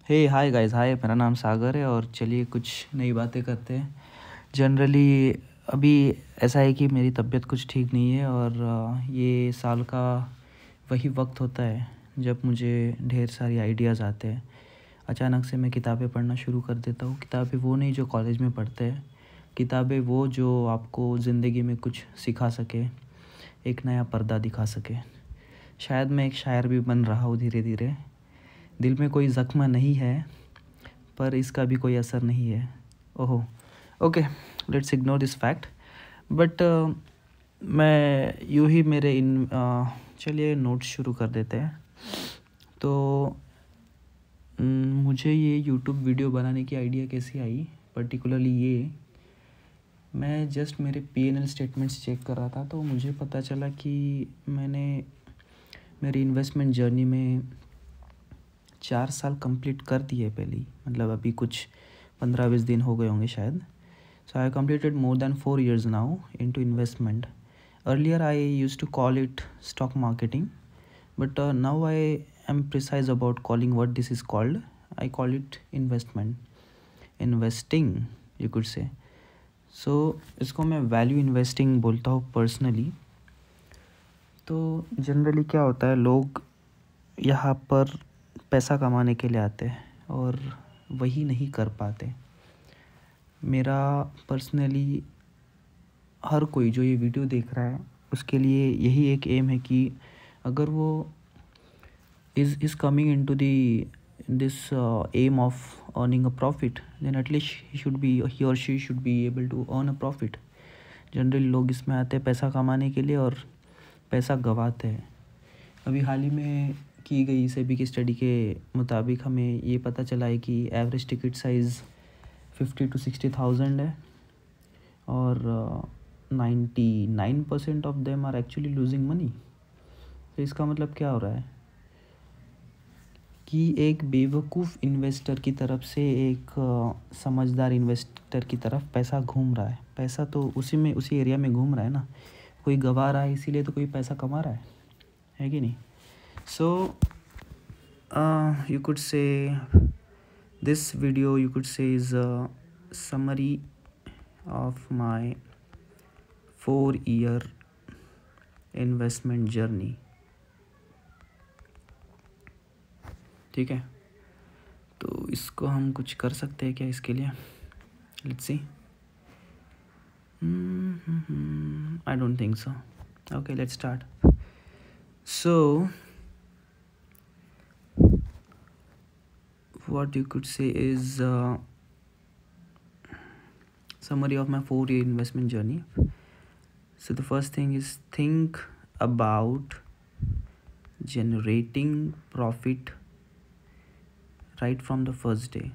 हे hi guys, हाय। मेरा नाम सागर है और चलिए कुछ नई बातें करते हैं। जनरली अभी ऐसा है कि मेरी तबीयत कुछ ठीक नहीं है और ये साल का वही वक्त होता है जब मुझे ढेर सारी आइडियाज़ आते हैं। अचानक से मैं किताबें पढ़ना शुरू कर देता हूँ। किताबें वो नहीं जो कॉलेज में पढ़ते हैं, किताबें वो जो आपको ज़िंदगी में कुछ सिखा सके, एक नया पर्दा दिखा सके। शायद मैं एक शायर भी बन रहा हूँ धीरे धीरे। दिल में कोई ज़ख्म नहीं है पर इसका भी कोई असर नहीं है। ओहो, okay, let's ignore this fact. But मैं यूँ ही मेरे चलिए नोट्स शुरू कर देते हैं। तो मुझे ये यूट्यूब वीडियो बनाने की आइडिया कैसी आई, पर्टिकुलरली ये मैं जस्ट मेरे P&L स्टेटमेंट्स चेक कर रहा था तो मुझे पता चला कि मैंने मेरी इन्वेस्टमेंट जर्नी में 4 साल कंप्लीट कर दिए पहले ही। मतलब अभी कुछ 15-20 दिन हो गए होंगे शायद। So I completed more than 4 years now into investment. Earlier I used to call it stock marketing, but now I am precise about calling what this is called. I call it investing you could say. So इसको मैं value investing बोलता हूँ personally. तो generally क्या होता है, लोग यहाँ पर पैसा कमाने के लिए आते हैं और वही नहीं कर पाते। मेरा पर्सनली हर कोई जो ये वीडियो देख रहा है उसके लिए यही एक एम है कि अगर वो is coming into this aim of earning a profit, then at least he और she should be able to earn a profit. Generally लोग इसमें आते हैं पैसा कमाने के लिए और पैसा गंवाते हैं। अभी हाल ही में की गई सेबी की स्टडी के मुताबिक हमें ये पता चला है कि एवरेज टिकट साइज़ 50 to 60,000 है और 99% of them are actually losing money. तो इसका मतलब क्या हो रहा है कि एक बेवकूफ़ इन्वेस्टर की तरफ से एक समझदार इन्वेस्टर की तरफ पैसा घूम रहा है। पैसा तो उसी एरिया में घूम रहा है ना, कोई गवा रहा है इसीलिए तो कोई पैसा कमा रहा है कि नहीं। So you could say this video you could say is a summary of my 4-year investment journey. ठीक है, तो इसको हम कुछ कर सकते हैं क्या इसके लिए? Let's see. I don't think so. Okay, let's start. So what you could say is summary of my 4-year investment journey. So the first thing is think about generating profit right from the first day.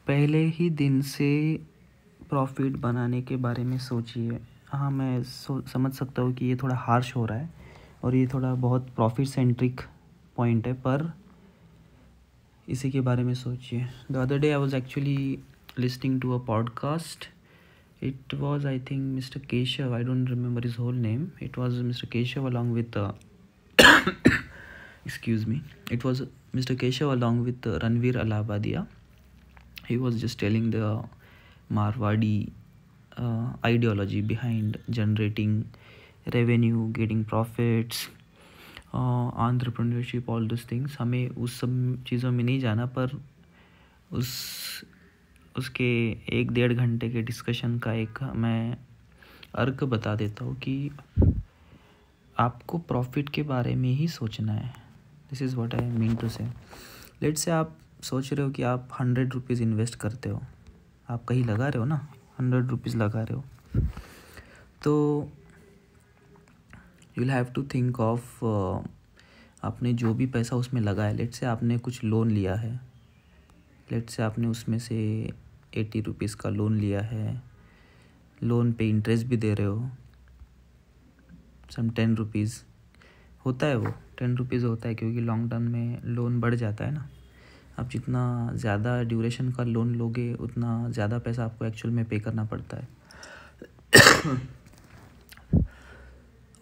पहले ही दिन से profit बनाने के बारे में सोचिए। हाँ, मैं समझ सकता हूँ कि ये थोड़ा हार्श हो रहा है और ये थोड़ा बहुत प्रॉफिट सेंट्रिक पॉइंट है, पर इसी के बारे में सोचिए। The other day I was actually listening to a podcast. It was, I think, Mr. Keshav. I don't remember his whole name. It was Mr. Keshav along with excuse me. It was Mr. Keshav along with Ranveer Allahabadia. He was just telling the Marwadi ideology behind generating revenue, getting profits, entrepreneurship, all those things. हमें उस सब चीज़ों में नहीं जाना, पर उसके 1-1.5 घंटे के डिस्कशन का एक मैं अर्क बता देता हूँ कि आपको प्रॉफिट के बारे में ही सोचना है. This is what I mean to say. Let's say आप सोच रहे हो कि आप 100 रुपीज़ इन्वेस्ट करते हो, आप कहीं लगा रहे हो ना, 100 रुपीज़ लगा रहे हो, तो you will have to think of आपने जो भी पैसा उसमें लगाया. लेट्स से आपने कुछ लोन लिया है, लेट्स से आपने उसमें से 80 रुपीज़ का लोन लिया है, लोन पे इंटरेस्ट भी दे रहे हो. सम 10 रुपीज़ होता है, वो 10 रुपीज़ होता है क्योंकि लॉन्ग टर्म में लोन बढ़ जाता है ना. आप जितना ज़्यादा ड्यूरेशन का लोन लोगे उतना ज़्यादा पैसा आपको एक्चुअल में पे करना पड़ता है.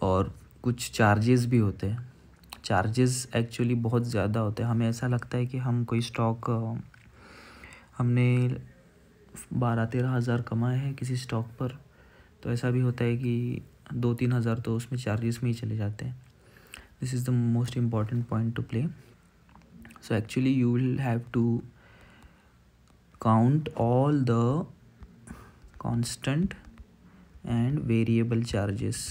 और कुछ चार्जेस भी होते हैं। चार्जेस एक्चुअली बहुत ज़्यादा होते हैं। हमें ऐसा लगता है कि हम कोई स्टॉक हमने 12-13 हज़ार कमाए हैं किसी स्टॉक पर, तो ऐसा भी होता है कि 2-3 हज़ार तो उसमें चार्जेस में ही चले जाते हैं। This is the most important point two play. So actually you will have to count all the constant and variable charges.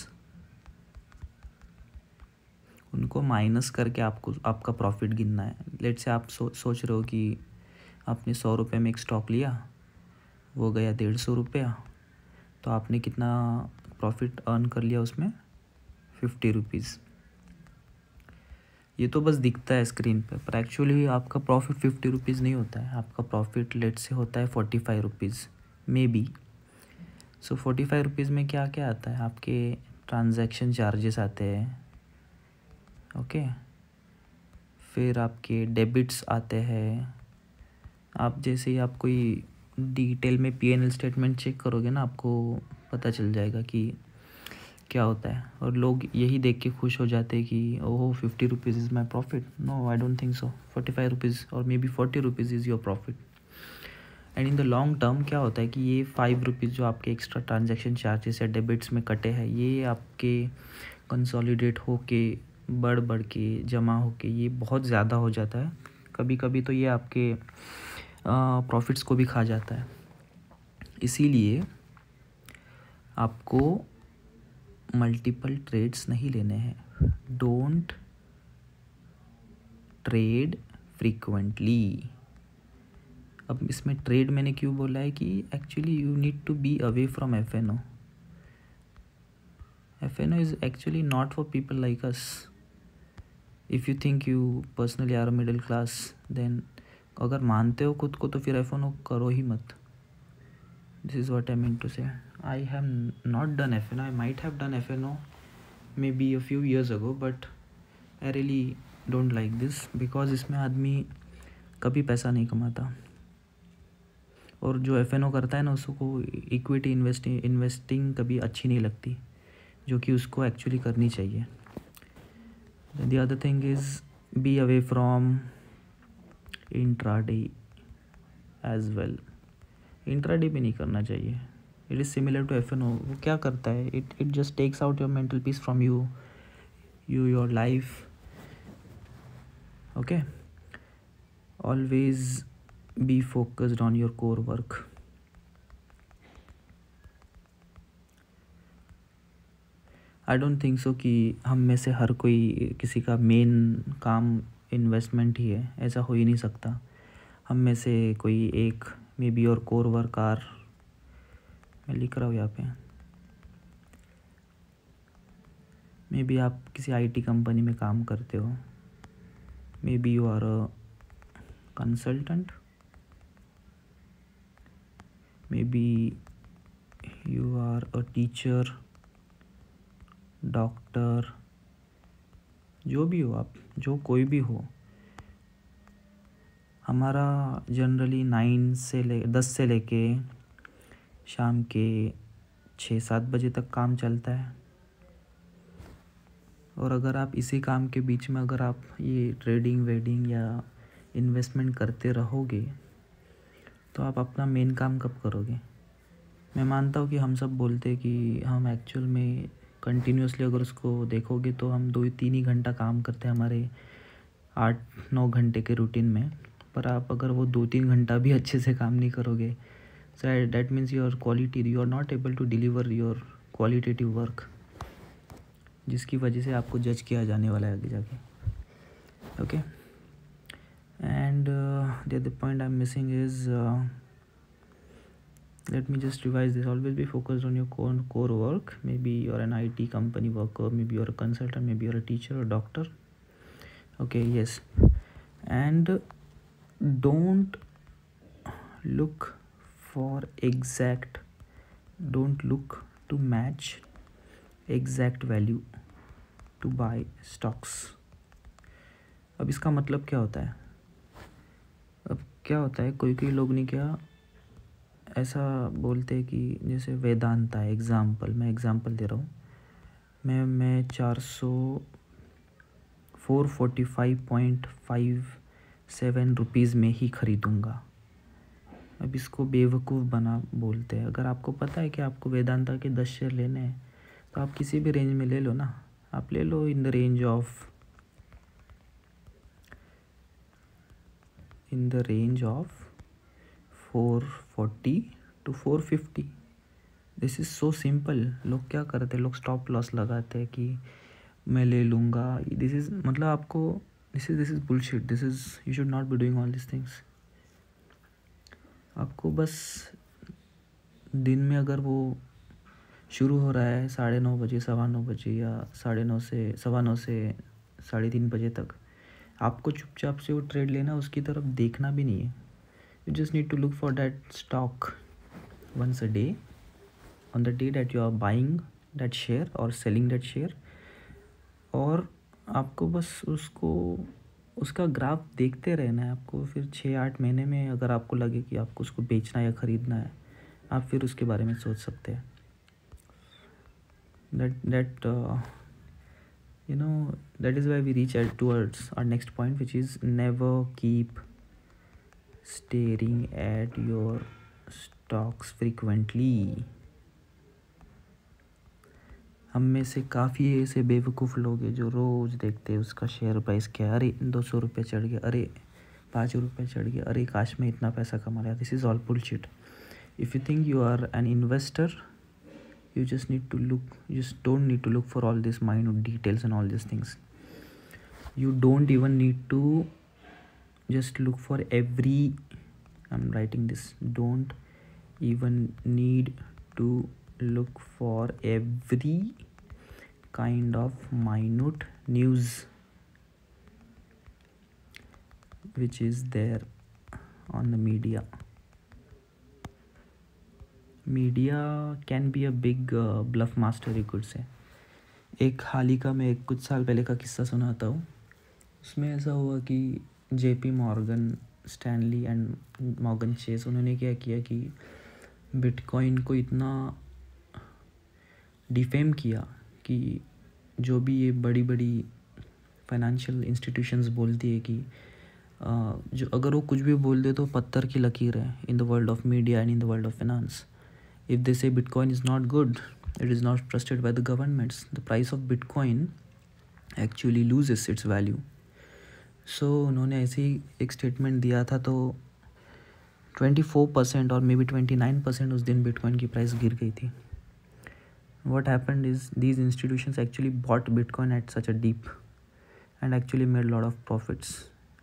उनको माइनस करके आपको आपका प्रॉफिट गिनना है. लेट से आप सोच रहे हो कि आपने 100 रुपये में एक स्टॉक लिया, वो गया 150 रुपया, तो आपने कितना प्रॉफिट अर्न कर लिया उसमें? 50 रुपीज़. ये तो बस दिखता है स्क्रीन पर एक्चुअली आपका प्रॉफिट 50 रुपीज़ नहीं होता है. आपका प्रॉफिट लेट से होता है 45 rupees may be. So 45 rupees में क्या क्या आता है? आपके ट्रांजैक्शन चार्जेस आते हैं, ओके. फिर आपके डेबिट्स आते हैं. आप जैसे ही आप कोई डिटेल में P&L स्टेटमेंट चेक करोगे ना, आपको पता चल जाएगा कि क्या होता है. और लोग यही देख के खुश हो जाते हैं कि oh 50 rupees is my profit. No, I don't think so. 45 rupees और maybe 40 rupees is your profit. And in the long term क्या होता है कि ये 5 रुपीज़ जो आपके एक्स्ट्रा ट्रांजैक्शन चार्जेस या डेबिट्स में कटे हैं, ये आपके कंसोलिडेट होके बढ़ के जमा होके ये बहुत ज़्यादा हो जाता है. कभी कभी तो ये आपके प्रॉफिट्स को भी खा जाता है. इसीलिए आपको मल्टीपल ट्रेड्स नहीं लेने हैं. Don't trade frequently. अब इसमें ट्रेड मैंने क्यों बोला है कि actually you need to be away from FNO. FNO is actually not for people like us. If you think you personally are a middle class, then अगर मानते हो खुद को तो फिर FNO करो ही मत. This is what I mean to say. I have not done FNO. I might have done FNO maybe a few years ago, but I really don't like this because इसमें आदमी कभी पैसा नहीं कमाता. और जो FNO करता है ना, उसको इक्विटी इन्वेस्टिंग कभी अच्छी नहीं लगती, जो कि उसको एक्चुअली करनी चाहिए. The other thing is be away from intraday as well. Intraday भी नहीं करना चाहिए. It is similar to FNO. वो क्या करता है? It just takes out your mental peace from you your life. Okay. Always be focused on your core work. I don't think so कि हम में से हर कोई किसी का मेन काम इन्वेस्टमेंट ही है. ऐसा हो ही नहीं सकता. हम में से कोई एक मे बी और कोर वर्क आर, मैं लिख रहा हूँ यहाँ पे, मे बी आप किसी IT कंपनी में काम करते हो. Maybe you are a consultant. Maybe you are a teacher, doctor, जो भी हो आप, जो कोई भी हो. हमारा जनरली 10 से लेके शाम के 6-7 बजे तक काम चलता है. और अगर आप इसी काम के बीच में अगर आप ये ट्रेडिंग वेडिंग या इन्वेस्टमेंट करते रहोगे, तो आप अपना मेन काम कब करोगे? मैं मानता हूँ कि हम सब बोलते हैं कि हम एक्चुअल में कंटिन्यूसली अगर उसको देखोगे तो हम 2-3 ही घंटा काम करते हैं हमारे 8-9 घंटे के रूटीन में. पर आप अगर वो 2-3 घंटा भी अच्छे से काम नहीं करोगे, so that means your quality, you are not able to deliver your qualitative work, जिसकी वजह से आपको जज किया जाने वाला है आगे जाके. Okay. And the other point I am missing is, let me just revise this. Always be focused on your core work. Maybe you're an IT company worker, maybe you're a consultant, maybe you're a teacher or doctor. Okay, yes. And don't look for don't look to match exact value to buy stocks. अब इसका मतलब क्या होता है? अब क्या होता है, कोई लोग नहीं क्या ऐसा बोलते हैं कि जैसे वेदांता है, मैं एग्जांपल दे रहा हूँ. मैं 445.57 रुपीज़ में ही ख़रीदूँगा। अब इसको बेवकूफ़ बना बोलते हैं। अगर आपको पता है कि आपको वेदांता के 10 शेयर लेने हैं तो आप किसी भी रेंज में ले लो ना। आप ले लो in the range of 440 to 450। This is so simple. लोग क्या करते हैं, लोग स्टॉप लॉस लगाते हैं कि मैं ले लूँगा। दिस इज़ मतलब आपको this is bullshit. This is you should not be doing all this things. आपको बस दिन में अगर वो शुरू हो रहा है 9:30 बजे, 9:15 बजे या 9:30 से 9:15 से 3:30 बजे तक, आपको चुपचाप से वो ट्रेड लेना, उसकी तरफ देखना भी नहीं है। You just need to look for that stock once a day, on the day that you are buying that share or selling that share, और आपको बस उसका ग्राफ देखते रहना है। आपको फिर 6-8 महीने में अगर आपको लगे कि आपको उसको बेचना या ख़रीदना है, आप फिर उसके बारे में सोच सकते हैं। that you know that is why we reach towards our next point, which is never keep staring at your stocks frequently। हम में से काफ़ी ऐसे बेवकूफ़ लोग हैं जो रोज़ देखते हैं उसका शेयर प्राइस क्या है। अरे 200 रुपये चढ़ गया, अरे 5 रुपये चढ़ गया, अरे काश में इतना पैसा कमा लिया। This is all bullshit. If you think you are an investor, you just don't need to look for all these minute details and all these things. You don't even need to just look for I'm writing this, don't even need to look for every kind of minute news which is there on the media can be a big bluff master, you could say। एक हाल ही का, मैं कुछ साल पहले का किस्सा सुनाता हूँ। उसमें ऐसा हुआ कि JP Morgan Stanley and Morgan Chase, उन्होंने क्या किया कि बिटकॉइन को इतना डिफेम किया कि जो भी ये बड़ी बड़ी फाइनेंशियल इंस्टीट्यूशंस बोलती है कि जो अगर वो कुछ भी बोल दे तो पत्थर की लकीर है in the world of media and in the world of finance. If they say Bitcoin is not good, it is not trusted by the governments, the price of Bitcoin actually loses its value। So उन्होंने ऐसे ही एक statement दिया था, तो 24% और may be 29% उस दिन bitcoin की प्राइस गिर गई थी। What happened is these institutions actually bought Bitcoin at such a deep and actually made a lot of profits,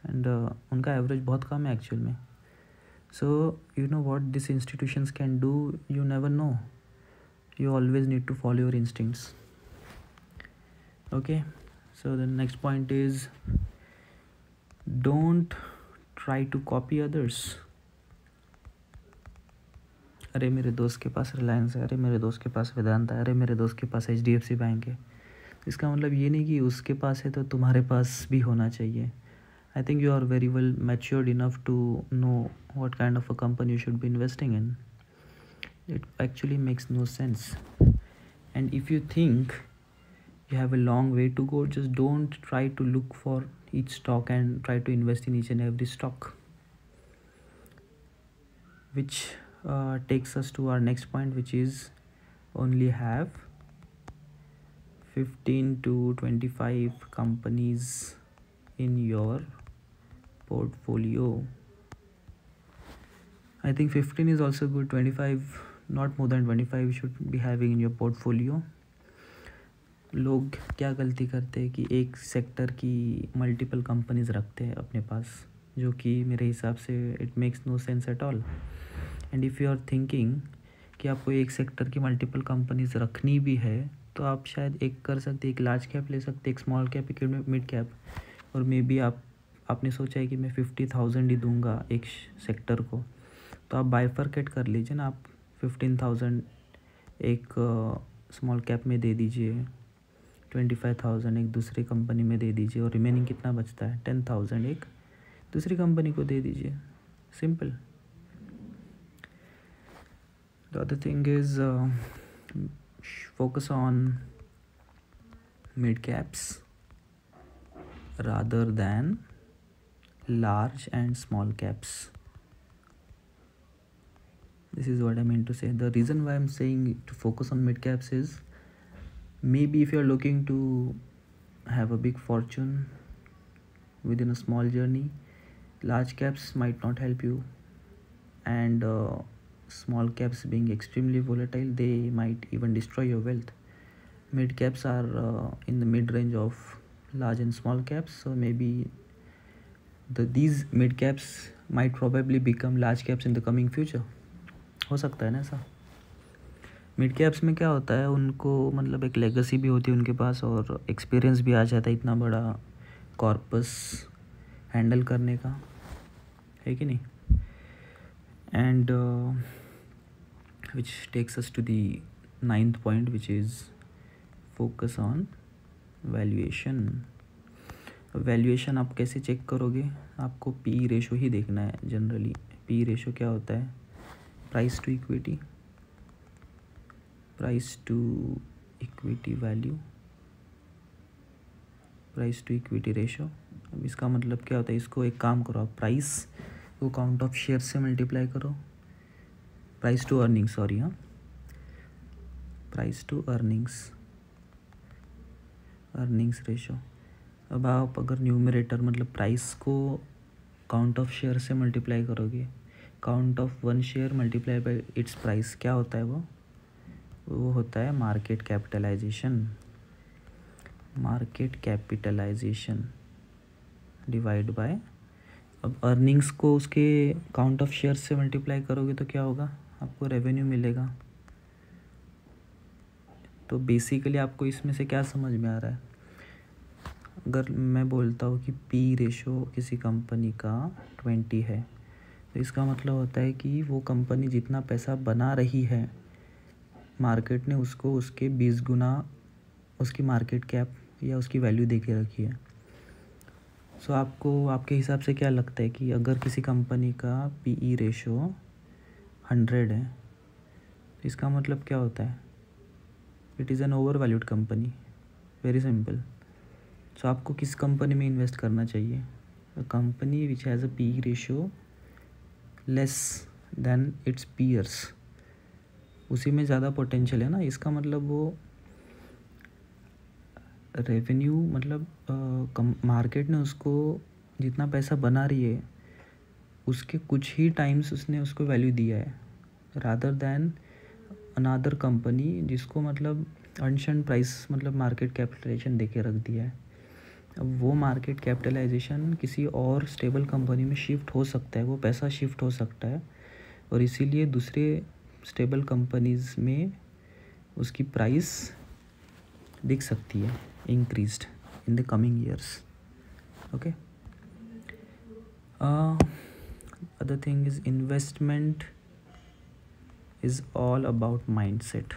and उनका एवरेज बहुत कम है एक्चुअल में। So you know what these institutions can do, you never know. You always need to follow your instincts. Okay, so the next point is don't try to copy others। अरे मेरे दोस्त के पास रिलायंस है, अरे मेरे दोस्त के पास वेदांता है, अरे मेरे दोस्त के पास HDFC बैंक है। इसका मतलब ये नहीं कि उसके पास है तो तुम्हारे पास भी होना चाहिए। I think you are very well matured enough to know what kind of a company you should be investing in. It actually makes no sense. And if you think you have a long way to go, just don't try to look for each stock and try to invest in each and every stock. Which takes us to our next point, which is only have 15 to 25 companies in your portfolio। I think 15 is also good, 25, not more than 25 you should be having in your portfolio। लोग क्या गलती करते हैं कि एक sector की multiple companies रखते हैं अपने पास, जो कि मेरे हिसाब से it makes no sense at all. And if you are thinking कि आपको एक सेक्टर की मल्टीपल कंपनीज रखनी भी है, तो आप शायद एक कर सकते, एक लार्ज कैप ले सकते, एक स्मॉल कैप, एक मिड कैप, और मे बी आपने सोचा है कि मैं 50,000 ही दूंगा एक सेक्टर को, तो आप बाइफरकेट कर लीजिए ना। आप 15,000 एक स्मॉल कैप में दे दीजिए, 25,000 एक दूसरी कंपनी में दे दीजिए, और रिमेनिंग कितना बचता है 10,000 एक दूसरी कंपनी को दे दीजिए। Simple. The other thing is focus on mid caps rather than large and small caps. This is what I mean to say. The reason why I'm saying to focus on mid caps is maybe if you're looking to have a big fortune within a small journey, large caps might not help you, and small caps being extremely volatile, they might even destroy your wealth. Mid caps are in the mid range of large and small caps, so maybe these mid caps might probably become large caps in the coming future. हो सकता है ना ऐसा. Mid caps में क्या होता है, उनको मतलब एक लेगेसी भी होती है उनके पास और एक्सपीरियंस भी आ जाता है इतना बड़ा कॉर्पस हैंडल करने का, है कि नहीं. And which takes us to the 9th point, which is focus on valuation. Valuation आप कैसे चेक करोगे, आपको पी रेशो ही देखना है. जनरली पी रेशो क्या होता है, price to equity, price to equity value, price to equity ratio. अब इसका मतलब क्या होता है, इसको एक काम करो आप, प्राइस को काउंट ऑफ शेयर से मल्टीप्लाई करो, प्राइस टू अर्निंग्स, सॉरी हाँ, प्राइस टू अर्निंग्स रेशो. अब आप अगर न्यूमरेटर मतलब प्राइस को काउंट ऑफ शेयर से मल्टीप्लाई करोगे, count of one share multiply by its price, क्या होता है वो होता है market capitalisation. Market capitalisation divide by, अब अर्निंग्स को उसके काउंट ऑफ शेयर से मल्टीप्लाई करोगे तो क्या होगा, आपको रेवेन्यू मिलेगा. तो बेसिकली आपको इसमें से क्या समझ में आ रहा है, अगर मैं बोलता हूँ कि पी रेशो किसी कंपनी का 20 है, तो इसका मतलब होता है कि वो कंपनी जितना पैसा बना रही है, मार्केट ने उसको उसके 20 गुना उसकी मार्केट कैप या उसकी वैल्यू दे के रखी है. सो आपको आपके हिसाब से क्या लगता है कि अगर किसी कंपनी का पीई रेशो 100 है, तो इसका मतलब क्या होता है, it is an over valued company. Very simple. So आपको किस कंपनी में इन्वेस्ट करना चाहिए, company which has a PE ratio less than its peers, उसी में ज़्यादा पोटेंशियल है ना. इसका मतलब वो रेवेन्यू मतलब मार्केट ने उसको जितना पैसा बना रही है उसके कुछ ही टाइम्स उसने उसको वैल्यू दिया है, रादर दैन अनादर कंपनी जिसको मतलब अनशन प्राइस मतलब मार्केट कैपिटलाइजेशन दे के रख दिया है. अब वो मार्केट कैपिटलाइजेशन किसी और स्टेबल कंपनी में शिफ्ट हो सकता है, वो पैसा शिफ्ट हो सकता है, और इसीलिए दूसरे स्टेबल कंपनीज़ में उसकी प्राइस दिख सकती है increased in the coming years. Okay. Other thing is investment is all about mindset.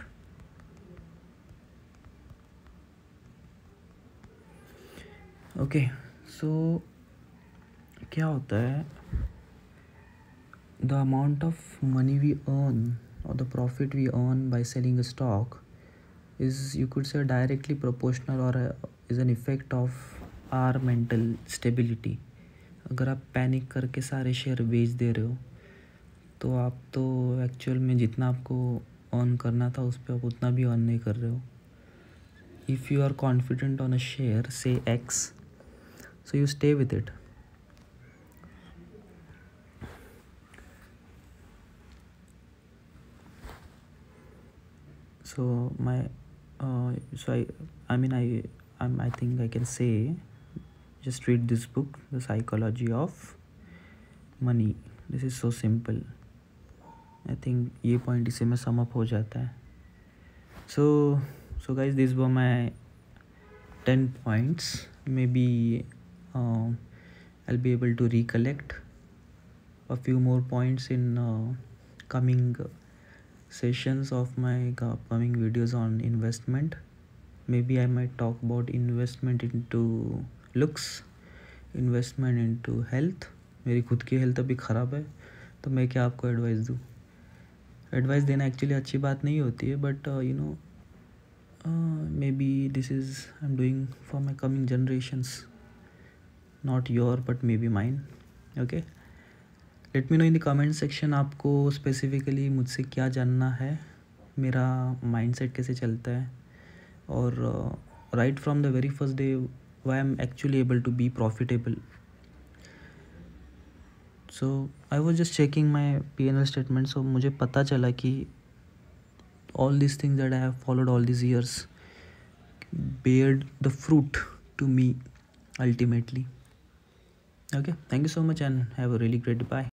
Okay. So क्या होता है, the amount of money we earn or the profit we earn by selling a stock is, you could say, directly proportional or is an effect of our mental stability. अगर आप panic करके सारे share बेच दे रहे हो, तो आप तो एक्चुअल में जितना आपको अर्न करना था उस पर आप उतना भी अर्न नहीं कर रहे हो. If you are confident on a share, say X, so you stay with it. So I think I can say, just read this book, The Psychology of Money. This is so simple. I think ये point इसे में sum up हो जाता है. So guys, these were my 10 points. Maybe I'll be able to recollect a few more points in coming sessions of my upcoming videos on investment. Maybe I might talk about investment into looks, investment into health. मेरी खुद की health अभी ख़राब है, तो मैं क्या आपको एडवाइस दूँ. एडवाइस देना एक्चुअली अच्छी बात नहीं होती है, but Maybe this is I'm doing for my coming generations, not your but maybe mine. Okay, let me know in the comment section आपको स्पेसिफिकली मुझसे क्या जानना है, मेरा माइंडसेट कैसे चलता है, और right from the very first day why am actually able to be profitable. So I was just checking my P&L statement. So मुझे पता चला कि all these things that I have followed all these years bared the fruit to me ultimately. Okay, thank you so much and have a really great day. Bye.